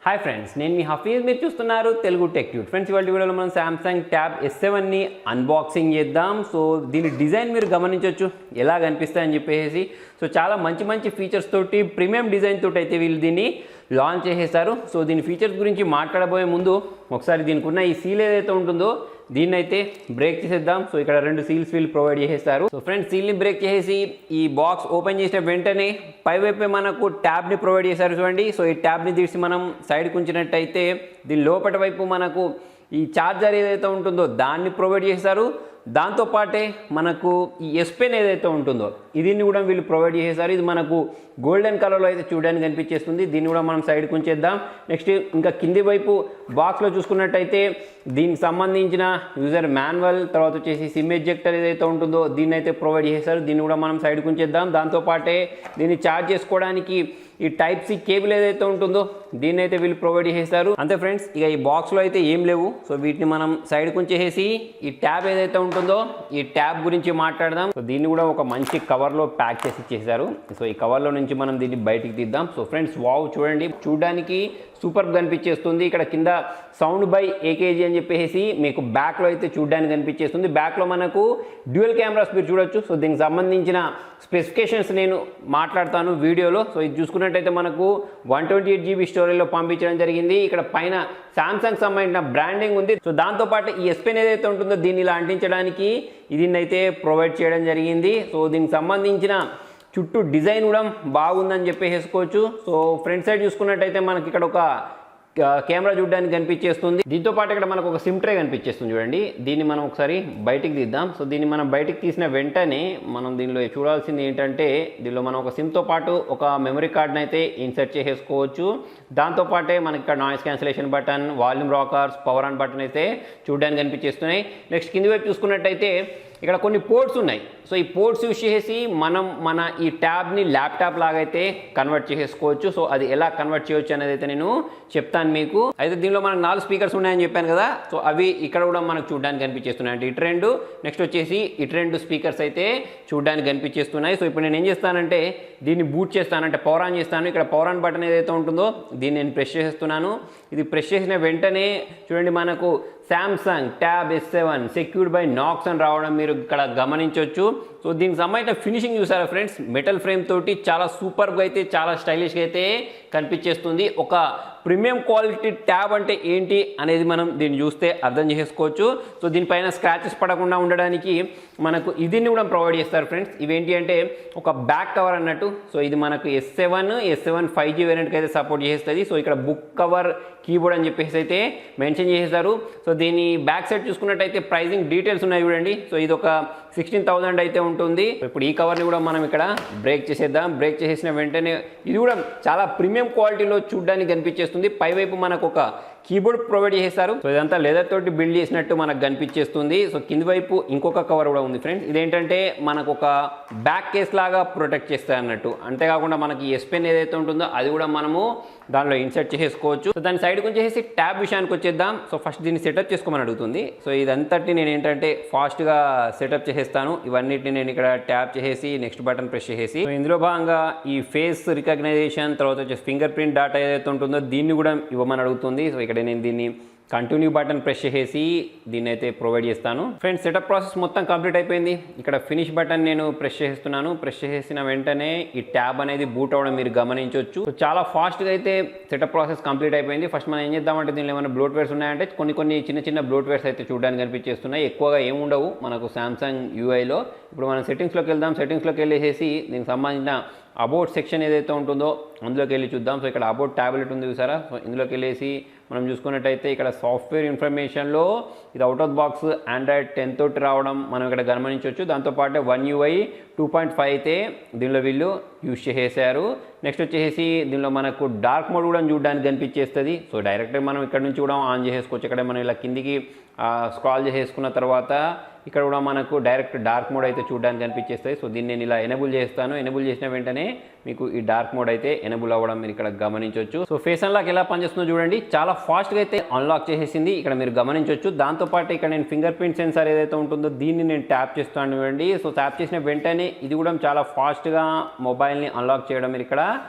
Hi friends, నేను మీ హఫీజ్. మీరు చూస్తున్నారు తెలుగు టెక్ ట్యూట్. ఫ్రెండ్స్, ఇవాళ వీడియోలో మనం సామ్సంగ్ ట్యాబ్ S7ని అన్బాక్సింగ్ చేద్దాం. సో దీని డిజైన్ మీరు గమనించవచ్చు ఎలా కనిపిస్తాయని చెప్పేసి. సో చాలా మంచి ఫీచర్స్ తోటి ప్రీమియం డిజైన్ తోటి అయితే వీళ్ళు దీన్ని లాంచ్ చేసేసారు. సో దీని ఫీచర్స్ గురించి మాట్లాడబోయే ముందు ఒకసారి దీనికి ఉన్న ఈ సీల్ ఏదైతే ఉంటుందో దీన్ని అయితే బ్రేక్ చేసేద్దాం. సో ఇక్కడ 2 సీల్స్ వీళ్ళు ప్రొవైడ్ చేసేస్తారు. సో ఫ్రెండ్స్, సీల్ని బ్రేక్ చేసి ఈ బాక్స్ ఓపెన్ చేసిన వెంటనే పైవైపే మనకు ట్యాబ్ని ప్రొవైడ్ చేశారు చూడండి. సో ఈ ట్యాబ్ని తీసి మనం సైడ్కి ఉంచినట్టయితే దీని లోపటి వైపు మనకు ఈ ఛార్జర్ ఏదైతే ఉంటుందో దాన్ని ప్రొవైడ్ చేశారు. దాంతోపాటే మనకు ఈ S Pen ఏదైతే ఉంటుందో దీన్ని కూడా వీళ్ళు ప్రొవైడ్ చేసేసారు. ఇది మనకు గోల్డెన్ కలర్లో అయితే చూడడానికి కనిపించేస్తుంది. దీన్ని కూడా మనం సైడ్కి ఉంచేద్దాం. నెక్స్ట్ ఇంకా కింది వైపు బాక్స్లో చూసుకున్నట్టయితే దీనికి సంబంధించిన యూజర్ మాన్యువల్, తర్వాత వచ్చేసి సిమ్ ఎజెక్టర్ ఏదైతే ఉంటుందో దీన్ని అయితే ప్రొవైడ్ చేశారు. దీన్ని కూడా మనం సైడ్కి ఉంచేద్దాం. దాంతోపాటే దీన్ని ఛార్జ్ చేసుకోవడానికి ఈ టైప్ సి కేబుల్ ఏదైతే ఉంటుందో దీన్ని అయితే వీళ్ళు ప్రొవైడ్ చేసేస్తారు. అంతే ఫ్రెండ్స్, ఇక ఈ బాక్స్లో అయితే ఏం లేవు. సో వీటిని మనం సైడ్కి ఉంచేసి ఈ ట్యాబ్ ఏదైతే ఉంటుందో ఈ ట్యాబ్ గురించి మాట్లాడదాం. సో దీన్ని కూడా ఒక మంచి కవర్లో ప్యాక్ చేసి ఇచ్చేసారు. సో ఈ కవర్లో నుంచి మనం దీన్ని బయటికి తీద్దాం. సో ఫ్రెండ్స్, వావ్ చూడండి, చూడడానికి సూపర్ కనిపించేస్తుంది. ఇక్కడ కింద సౌండ్ బై AKG అని చెప్పేసి మీకు బ్యాక్లో అయితే చూడడానికి కనిపించేస్తుంది. బ్యాక్లో మనకు డ్యూయల్ కెమెరాస్ మీరు చూడొచ్చు. సో దీనికి సంబంధించిన స్పెసిఫికేషన్స్ నేను మాట్లాడతాను వీడియోలో. సో ఇది చూసుకున్నట్టయితే మనకు 128 GB స్టోరేజ్లో పంపించడం జరిగింది. ఇక్కడ పైన సామ్సంగ్ సంబంధించిన బ్రాండింగ్ ఉంది. సో దాంతోపాటు ఈ S Pen ఏదైతే ఉంటుందో దీన్ని ఇలా అంటించడానికి దీన్ని అయితే ప్రొవైడ్ చేయడం జరిగింది. సో దీనికి సంబంధించిన చుట్టూ డిజైన్ కూడా బాగుందని చెప్పేసుకోవచ్చు. సో ఫ్రంట్ సైడ్ చూసుకున్నట్టయితే మనకి ఇక్కడ ఒక కెమెరా చూడడానికి కనిపించేస్తుంది. దీంతో పాటు ఇక్కడ మనకు ఒక సిమ్ ట్రే కనిపించేస్తుంది చూడండి. దీన్ని మనం ఒకసారి బయటికి తీద్దాం. సో దీన్ని మనం బయటికి తీసిన వెంటనే మనం దీనిలో చూడాల్సింది ఏంటంటే దీనిలో మనం ఒక సిమ్తో పాటు ఒక మెమరీ కార్డ్ని అయితే ఇన్సర్ట్ చేసేసుకోవచ్చు. దాంతోపాటే మనకి ఇక్కడ noise cancellation button, volume rockers, power on button అయితే చూడడానికి కనిపించేస్తున్నాయి. నెక్స్ట్ కింది వైపు చూసుకున్నట్టయితే ఇక్కడ కొన్ని పోర్ట్స్ ఉన్నాయి. సో ఈ పోర్ట్స్ యూజ్ చేసి మనం మన ఈ ట్యాబ్ని ల్యాప్టాప్ లాగా అయితే కన్వర్ట్ చేసేసుకోవచ్చు. సో అది ఎలా కన్వర్ట్ చేయొచ్చు అనేది అయితే నేను చెప్తాను మీకు. అయితే దీనిలో మనకు 4 స్పీకర్స్ ఉన్నాయని చెప్పాను కదా. సో అవి ఇక్కడ కూడా మనకు చూడడానికి కనిపించేస్తున్నాయి. అంటే ఇటు 2, నెక్స్ట్ వచ్చేసి ఇటు 2 స్పీకర్స్ అయితే చూడడానికి కనిపించేస్తున్నాయి. సో ఇప్పుడు నేను ఏం చేస్తానంటే దీన్ని బూట్ చేస్తాను, అంటే పవర్ ఆన్ చేస్తాను. ఇక్కడ పవర్ ఆన్ బటన్ ఏదైతే ఉంటుందో దీన్ని నేను ప్రెస్ చేస్తున్నాను. ఇది ప్రెస్ చేసిన వెంటనే చూడండి మనకు Samsung tab S7 secured by Knox అని రావడం మీరు ఇక్కడ గమనించవచ్చు. సో దీనికి సంబంధించిన ఫినిషింగ్ చూసారా ఫ్రెండ్స్, మెటల్ ఫ్రేమ్ తోటి చాలా సూపర్గా అయితే చాలా స్టైలిష్గా అయితే కనిపించేస్తుంది. ఒక ప్రీమియం క్వాలిటీ ట్యాబ్ అంటే ఏంటి అనేది మనం దీన్ని చూస్తే అర్థం చేసుకోవచ్చు. సో దీనిపైన స్క్రాచెస్ పడకుండా ఉండడానికి మనకు దీన్ని కూడా ప్రొవైడ్ చేస్తారు ఫ్రెండ్స్. ఇవేంటి అంటే ఒక బ్యాక్ కవర్ అన్నట్టు. సో ఇది మనకు S7 5G వేరియంట్కి అయితే సపోర్ట్ చేస్తుంది. సో ఇక్కడ బుక్ కవర్, కీబోర్డ్ అని చెప్పేసి అయితే మెన్షన్ చేసేసారు. సో దీని బ్యాక్ సైడ్ చూసుకున్నట్టయితే ప్రైజింగ్ డీటెయిల్స్ ఉన్నాయి చూడండి. సో ఇది ఒక 16,000 అయితే ఉంటుంది. ఇప్పుడు ఈ కవర్ని కూడా మనం ఇక్కడ బ్రేక్ చేసేద్దాం. బ్రేక్ చేసేసిన వెంటనే ఇది కూడా చాలా ప్రీమియం క్వాలిటీలో చూడడానికి కనిపించేస్తుంది. పైవైపు మనకు ఒక కీబోర్డ్ ప్రొవైడ్ చేశారు. సో ఇదంతా లెదర్ తోటి బిల్డ్ చేసినట్టు మనకు కనిపించేస్తుంది. సో కింది వైపు ఇంకొక కవర్ కూడా ఉంది ఫ్రెండ్స్. ఇదేంటంటే మనకు ఒక బ్యాక్ కేస్ లాగా ప్రొటెక్ట్ చేస్తాయి అన్నట్టు. అంతేకాకుండా మనకి S Pen ఏదైతే ఉంటుందో అది కూడా మనము దానిలో ఇన్సర్ట్ చేసుకోవచ్చు. సో దాని సైడ్కి వచ్చేసి ట్యాబ్ విషయానికి వచ్చేద్దాం. సో ఫస్ట్ దీన్ని సెటప్ చేసుకోమని అడుగుతుంది. సో ఇదంతటిని నేను ఏంటంటే ఫాస్ట్గా సెటప్ చేసేస్తాను. ఇవన్నిటిని నేను ఇక్కడ ట్యాప్ చేసేసి నెక్స్ట్ బటన్ ప్రెస్ చేసేసి, సో ఇందులో భాగంగా ఈ ఫేస్ రికగ్నైజేషన్, తర్వాత వచ్చేసి ఫింగర్ ప్రింట్ డేటా ఏదైతే ఉంటుందో దీన్ని కూడా ఇవ్వమని అడుగుతుంది. సో ఇక్కడ నేను దీన్ని కంటిన్యూ బటన్ ప్రెస్ చేసి దీన్ని అయితే ప్రొవైడ్ చేస్తాను. ఫ్రెండ్స్, సెటప్ ప్రాసెస్ మొత్తం కంప్లీట్ అయిపోయింది. ఇక్కడ ఫినిష్ బటన్ నేను ప్రెస్ చేస్తున్నాను. ప్రెస్ చేసిన వెంటనే ఈ ట్యాబ్ అనేది బూట్ అవ్వడం మీరు గమనించవచ్చు. సో చాలా ఫాస్ట్గా అయితే సెటప్ ప్రాసెస్ కంప్లీట్ అయిపోయింది. ఫస్ట్ మనం ఏం చేద్దామంటే దీనిలో ఏమైనా బ్లోట్వేర్స్ ఉన్నాయంటే కొన్ని చిన్న బ్లోట్వేర్స్ అయితే చూడడానికి కనిపించేస్తున్నాయి. ఎక్కువగా ఏముండవు మనకు సామ్సంగ్ UIలో. ఇప్పుడు మనం సెట్టింగ్స్లోకి వెళ్దాం. సెట్టింగ్స్లోకి వెళ్ళేసి దీనికి సంబంధించిన అబౌట్ సెక్షన్ ఏదైతే ఉంటుందో అందులోకి వెళ్ళి చూద్దాం. సో ఇక్కడ అబౌట్ ట్యాబ్లెట్ ఉంది చూసారా. సో ఇందులోకి వెళ్ళేసి మనం చూసుకున్నట్టయితే ఇక్కడ సాఫ్ట్వేర్ ఇన్ఫర్మేషన్లో ఇది అవుట్ ఆఫ్ బాక్స్ Android 10 తోటి రావడం మనం ఇక్కడ గమనించవచ్చు. దాంతోపాటు One UI 2.5 అయితే దీనిలో వీళ్ళు యూజ్ చేసేసారు. నెక్స్ట్ వచ్చేసి దీనిలో మనకు డార్క్ మోడ్ కూడా చూడడానికి కనిపించేస్తుంది. సో డైరెక్ట్గా మనం ఇక్కడ నుంచి కూడా ఆన్ చేసేసుకోవచ్చు. ఇక్కడ మనం ఇలా కిందికి స్క్రాల్ చేసేసుకున్న తర్వాత ఇక్కడ కూడా మనకు డైరెక్ట్ డార్క్ మోడ్ అయితే చూడడానికి కనిపించేస్తాయి. సో దీన్ని నేను ఇలా ఎనేబుల్ చేస్తాను. ఎనేబుల్ చేసిన వెంటనే మీకు ఈ డార్క్ మోడ్ అయితే ఎనేబుల్ అవ్వడం మీరు ఇక్కడ గమనించవచ్చు. సో ఫేస్ అన్లాక్ ఎలా పనిచేస్తుందో చూడండి. చాలా ఫాస్ట్గా అయితే అన్లాక్ చేసేసింది ఇక్కడ మీరు గమనించవచ్చు. దాంతోపాటు ఇక్కడ నేను ఫింగర్ ప్రింట్ సెన్సార్ ఏదైతే ఉంటుందో దీన్ని నేను ట్యాప్ చేస్తాను చూడండి. సో ట్యాప్ చేసిన వెంటనే ఇది కూడా చాలా ఫాస్ట్గా మొబైల్ని అన్లాక్ చేయడం మీరు ఇక్కడ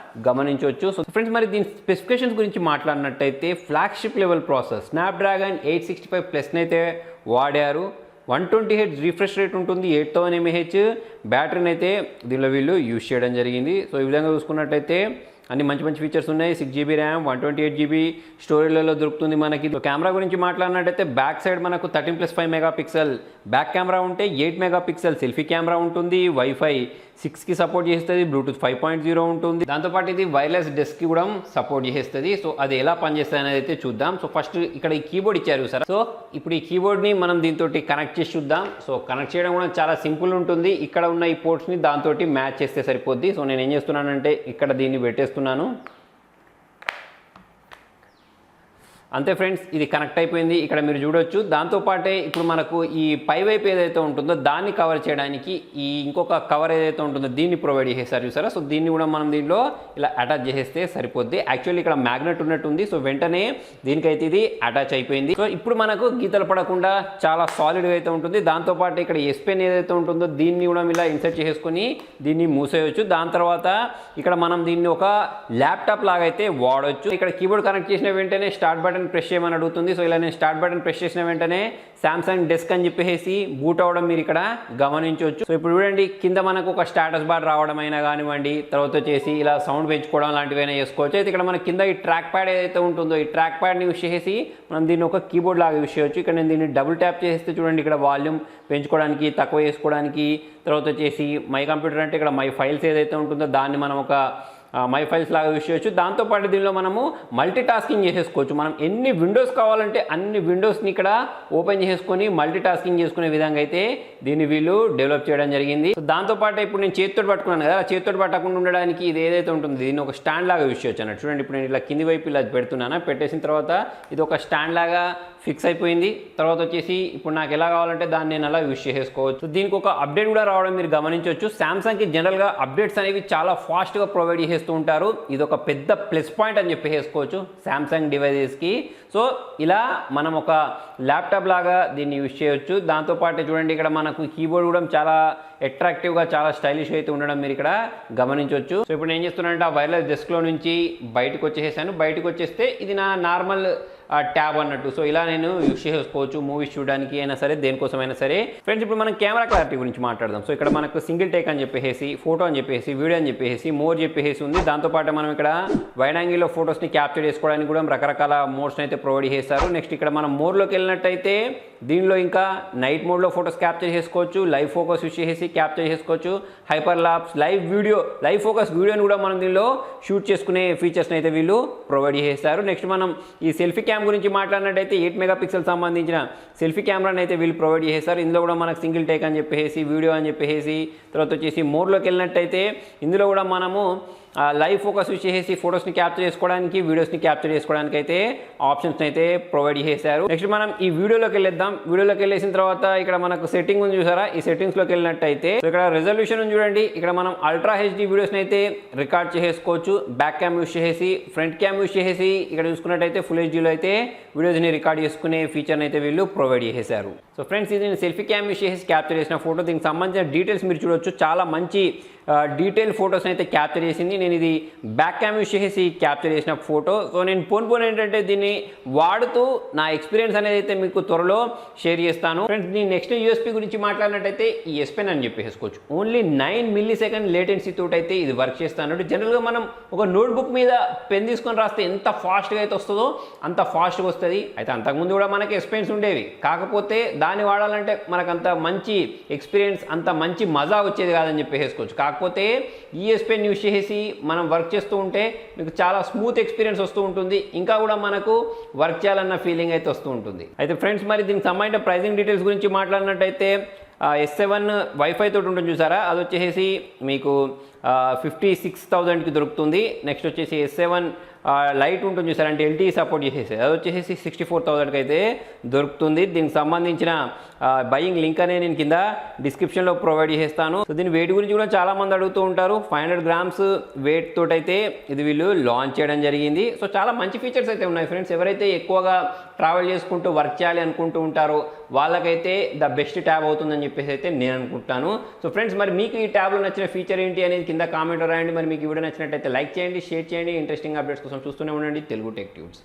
గమనించవచ్చు. సో ఫ్రెండ్స్ మరి దీని స్పెసిఫికేషన్స్ గురించి మాట్లాడినట్టయితే ఫ్లాగ్షిప్ లెవెల్ ప్రాసెస్ స్నాప్డ్రాగన్ 865+ అయితే వాడారు. 120 Hz రిఫ్రెష్ రేట్ ఉంటుంది, 8000 mAh బ్యాటరీని అయితే దీనిలో వీళ్ళు యూజ్ చేయడం జరిగింది. సో ఈ విధంగా చూసుకున్నట్టయితే అన్ని మంచి మంచి ఫీచర్స్ ఉన్నాయి. 6GB ర్యామ్, 128GB స్టోరేజ్లలో దొరుకుతుంది మనకి. కెమెరా గురించి మాట్లాడినట్టయితే బ్యాక్ సైడ్ మనకు 13+5 మెగాపిక్సెల్ బ్యాక్ కెమెరా ఉంటే 8 మెగాపిక్సెల్ సెల్ఫీ కెమెరా ఉంటుంది. వైఫై 6కి సపోర్ట్ చేస్తుంది, బ్లూటూత్ 5.0 ఉంటుంది. దాంతోపాటు ఇది వైర్లెస్ డెస్క్కి కూడా సపోర్ట్ చేస్తుంది. సో అది ఎలా పనిచేస్తుంది అనేది అయితే చూద్దాం. సో ఫస్ట్ ఇక్కడ ఈ కీబోర్డ్ ఇచ్చారు సార్. సో ఇప్పుడు ఈ కీబోర్డ్ని మనం దీంతో కనెక్ట్ చేసి చూద్దాం. సో కనెక్ట్ చేయడం కూడా చాలా సింపుల్ ఉంటుంది. ఇక్కడ ఉన్న ఈ పోర్ట్స్ని దాంతో మ్యాచ్ చేస్తే సరిపోద్ది. సో నేను ఏం చేస్తున్నానంటే ఇక్కడ దీన్ని పెట్టేస్తున్నాను. అంతే ఫ్రెండ్స్, ఇది కనెక్ట్ అయిపోయింది. ఇక్కడ మీరు చూడొచ్చు. దాంతోపాటే ఇప్పుడు మనకు ఈ పై వైపు ఏదైతే ఉంటుందో దాన్ని కవర్ చేయడానికి ఈ ఇంకొక కవర్ ఏదైతే ఉంటుందో దీన్ని ప్రొవైడ్ చేసేసారు చూసారా. సో దీన్ని కూడా మనం దీనిలో ఇలా అటాచ్ చేసేస్తే సరిపోద్ది. యాక్చువల్లీ ఇక్కడ మ్యాగ్నెట్ ఉన్నట్టుంది. సో వెంటనే దీనికైతే ఇది అటాచ్ అయిపోయింది. సో ఇప్పుడు మనకు గీతలు పడకుండా చాలా సాలిడ్గా అయితే ఉంటుంది. దాంతోపాటు ఇక్కడ ఎస్ పెన్ ఏదైతే ఉంటుందో దీన్ని కూడా ఇలా ఇన్సర్ట్ చేసుకొని దీన్ని మూసేయవచ్చు. దాని తర్వాత ఇక్కడ మనం దీన్ని ఒక ల్యాప్టాప్ లాగా అయితే వాడవచ్చు. ఇక్కడ కీబోర్డ్ కనెక్ట్ చేసిన వెంటనే స్టార్ట్ బటన్ ప్రెస్ చేయమని అడుగుతుంది. సో ఇలా నేను స్టార్ట్ బటన్ ప్రెస్ చేసిన వెంటనే సామ్సంగ్ డెస్క్ అని చెప్పేసి బూట్ అవ్వడం మీరు ఇక్కడ గమనించవచ్చు. సో ఇప్పుడు చూడండి, కింద మనకు ఒక స్టాటస్ బార్ రావడం అయినా కానివ్వండి, తర్వాత వచ్చేసి ఇలా సౌండ్ పెంచుకోవడం లాంటివైనా చేసుకోవచ్చు. అయితే ఇక్కడ మన కింద ఈ ట్రాక్ ప్యాడ్ ఏదైతే ఉంటుందో ఈ ట్రాక్ ప్యాడ్ని యూస్ చేసి మనం దీన్ని ఒక కీబోర్డ్ లాగా యూస్ చేయవచ్చు. ఇక్కడ నేను దీన్ని డబుల్ ట్యాప్ చేస్తే చూడండి, ఇక్కడ వాల్యూమ్ పెంచుకోవడానికి, తక్కువ చేసుకోవడానికి, తర్వాత వచ్చేసి మై కంప్యూటర్ అంటే ఇక్కడ మై ఫైల్స్ ఏదైతే ఉంటుందో దాన్ని మనం ఒక మై ఫైల్స్ లాగా యూస్ చేయొచ్చు. దాంతోపాటు దీనిలో మనము మల్టీ టాస్కింగ్ చేసేసుకోవచ్చు. మనం ఎన్ని విండోస్ కావాలంటే అన్ని విండోస్ని ఇక్కడ ఓపెన్ చేసుకొని మల్టీ టాస్కింగ్ చేసుకునే విధంగా అయితే దీన్ని వీళ్ళు డెవలప్ చేయడం జరిగింది. సో దాంతోపాటు ఇప్పుడు నేను చేతితో పట్టుకున్నాను కదా, చేతితో పట్టకుండా ఉండడానికి ఇది ఏదైతే ఉంటుంది దీన్ని ఒక స్టాండ్ లాగా యూస్ చేయొచ్చు అన్నట్టు. చూడండి, ఇప్పుడు నేను ఇలా కింది వైపు ఇలా పెడుతున్నాను. పెట్టేసిన తర్వాత ఇది ఒక స్టాండ్ లాగా ఫిక్స్ అయిపోయింది. తర్వాత వచ్చేసి ఇప్పుడు నాకు ఎలా కావాలంటే దాన్ని నేను అలా యూస్ చేసేసుకోవచ్చు. దీనికి ఒక అప్డేట్ కూడా రావడం మీరు గమనించవచ్చు. సామ్సంగ్కి జనరల్గా అప్డేట్స్ అనేవి చాలా ఫాస్ట్గా ప్రొవైడ్ చేస్తూ ఉంటారు. ఇది ఒక పెద్ద ప్లస్ పాయింట్ అని చెప్పేసుకోవచ్చు సామ్సంగ్ డివైజెస్కి. సో ఇలా మనం ఒక ల్యాప్టాప్ లాగా దీన్ని యూస్ చేయొచ్చు. దాంతోపాటు చూడండి, ఇక్కడ మనకు కీబోర్డ్ కూడా చాలా అట్రాక్టివ్గా చాలా స్టైలిష్ అయితే ఉండడం మీరు ఇక్కడ గమనించవచ్చు. సో ఇప్పుడు నేను ఏం చేస్తున్నానంటే ఆ వైర్లెస్ డెస్క్లో నుంచి బయటకు వచ్చేసాను. బయటకు వచ్చేస్తే ఇది నా నార్మల్ ట్యాబ్ అన్నట్టు. సో ఇలా నేను యూస్ చేసుకోవచ్చు మూవీస్ చూడడానికి అయినా సరే, దేనికోసమైనా సరే. ఫ్రెండ్స్ ఇప్పుడు మనం కెమెరా క్లారిటీ గురించి మాట్లాడదాం. సో ఇక్కడ మనకు సింగిల్ టేక్ అని చెప్పేసి, ఫోటో అని చెప్పేసి, వీడియో అని చెప్పేసి, మోర్ చెప్పేసి ఉంది. దాంతోపాటు మనం ఇక్కడ వైడ్ యాంగిల్లో ఫొటోస్ని క్యాప్చర్ చేసుకోవడానికి కూడా రకరకాల మోడ్స్ని అయితే ప్రొవైడ్ చేస్తారు. నెక్స్ట్ ఇక్కడ మనం మోడ్లోకి వెళ్ళినట్టయితే దీనిలో ఇంకా నైట్ మోడ్లో ఫొటోస్ క్యాప్చర్ చేసుకోవచ్చు, లైవ్ ఫోకస్ యూస్ చేసి క్యాప్చర్ చేసుకోవచ్చు, hyper laps, live video, live focus వీడియోని కూడా మనం దీనిలో షూట్ చేసుకునే ఫీచర్స్ని అయితే వీళ్ళు ప్రొవైడ్ చేస్తారు. నెక్స్ట్ మనం ఈ సెల్ఫీ క్యామ్ గురించి మాట్లాడినట్టయితే 8 మెగాపిక్సెల్ సంబంధించిన సెల్ఫీ కెమెరాని అయితే వీళ్ళు ప్రొవైడ్ చేస్తారు. ఇందులో కూడా మనకు సింగిల్ టేక్ అని చెప్పేసి, వీడియో అని చెప్పేసి, తర్వాత వచ్చేసి మోడ్లోకి వెళ్ళినట్టయితే ఇందులో కూడా మనము లైవ్ ఫోకస్ యూస్ చేసి ఫొటోస్ని క్యాప్చర్ చేసుకోవడానికి, వీడియోస్ని క్యాప్చర్ చేసుకోవడానికి అయితే ఆప్షన్స్ అయితే ప్రొవైడ్ చేశారు. నెక్స్ట్ మనం ఈ వీడియోలోకి వెళ్ళేద్దాం. వీడియోలోకి వెళ్ళేసిన తర్వాత ఇక్కడ మనకు సెట్టింగ్ ఉంది చూసారా, ఈ సెట్టింగ్స్లోకి వెళ్ళినట్టయితే ఇక్కడ రెజల్యూషన్ ఉంది చూడండి. ఇక్కడ మనం అల్ట్రా హెచ్డి వీడియోస్ని అయితే రికార్డ్ చేసుకోవచ్చు. బ్యాక్ క్యామ్ యూస్ చేసి, ఫ్రంట్ క్యామ్ యూస్ చేసి ఇక్కడ చూసుకున్నట్టయితే ఫుల్ హెచ్డీలో అయితే వీడియోస్ని రికార్డ్ చేసుకునే ఫీచర్ని అయితే వీళ్ళు ప్రొవైడ్ చేశారు. సో ఫ్రెండ్స్, ఇది నేను సెల్ఫీ క్యామ్ యూస్ చేసి క్యాప్చర్ చేసిన ఫోటో. దీనికి సంబంధించిన డీటెయిల్స్ మీరు చూడొచ్చు. చాలా మంచి డీటెయిల్ ఫొటోస్ని అయితే క్యాప్చర్ చేసింది. నేను ఇది బ్యాక్ క్యామ్ యూస్ చేసి క్యాప్చర్ చేసిన ఫోటో. సో నేను పోను ఏంటంటే దీన్ని వాడుతూ నా ఎక్స్పీరియన్స్ అనేది అయితే మీకు త్వరలో షేర్ చేస్తాను. ఫ్రెండ్స్, నేను నెక్స్ట్ యూఎస్పీ గురించి మాట్లాడినట్టయితే ఈ ఎస్ పెన్ అని చెప్పేసుకోవచ్చు. ఓన్లీ 9 millisecond లేటెన్సీ తోటి అయితే ఇది వర్క్ చేస్తాను. జనరల్గా మనం ఒక నోట్బుక్ మీద పెన్ తీసుకొని రాస్తే ఎంత ఫాస్ట్గా అయితే వస్తుందో అంత ఫాస్ట్గా వస్తుంది. అయితే అంతకుముందు కూడా మనకి ఎస్ పెన్స్ ఉండేవి, కాకపోతే దాన్ని వాడాలంటే మనకు అంత మంచి ఎక్స్పీరియన్స్, అంత మంచి మజా వచ్చేది కాదని చెప్పేసుకోవచ్చు. కాకపోతే ఈ ఎస్ పెన్ యూస్ చేసి మనం వర్క్ చేస్తూ ఉంటే మీకు చాలా స్మూత్ ఎక్స్పీరియన్స్ వస్తూ ఉంటుంది. ఇంకా కూడా మనకు వర్క్ చేయాలన్న ఫీలింగ్ అయితే వస్తూ ఉంటుంది. అయితే ఫ్రెండ్స్, మరి దీనికి సంబంధించిన ప్రైజింగ్ డీటెయిల్స్ గురించి మాట్లాడినట్టయితే S7 వైఫై తోటి ఉంటుంది చూసారా, అది వచ్చేసి మీకు 56,000కి దొరుకుతుంది. నెక్స్ట్ వచ్చేసి S7 లైట్ ఉంటుంది చూసారు, అంటే LTE సపోర్ట్ చేసేసి అది వచ్చేసి 64,000కి అయితే దొరుకుతుంది. దీనికి సంబంధించిన బయింగ్ లింక్ అనేది నేను కింద డిస్క్రిప్షన్లో ప్రొవైడ్ చేస్తాను. సో దీని వెయిట్ గురించి కూడా చాలామంది అడుగుతూ ఉంటారు. 500 గ్రామ్స్ వెయిట్ తోటైతే ఇది వీళ్ళు లాంచ్ చేయడం జరిగింది. సో చాలా మంచి ఫీచర్స్ అయితే ఉన్నాయి ఫ్రెండ్స్. ఎవరైతే ఎక్కువగా ట్రావెల్ చేసుకుంటూ వర్క్ చేయాలి అనుకుంటూ ఉంటారో వాళ్ళకైతే ద బెస్ట్ ట్యాబ్ అవుతుందని చెప్పేసి అయితే నేను అనుకుంటాను. సో ఫ్రెండ్స్, మరి మీకు ఈ ట్యాబ్లో నచ్చిన ఫీచర్ ఏంటి అనేది కింద కామెంట్ రాయండి. మరి మీకు ఈ వీడియో నచ్చినట్టయితే లైక్ చేయండి, షేర్ చేయండి. ఇంట్రెస్టింగ్ అప్డేట్స్ కోసం చూస్తూనే ఉండండి తెలుగు టెక్ ట్యూబ్స్.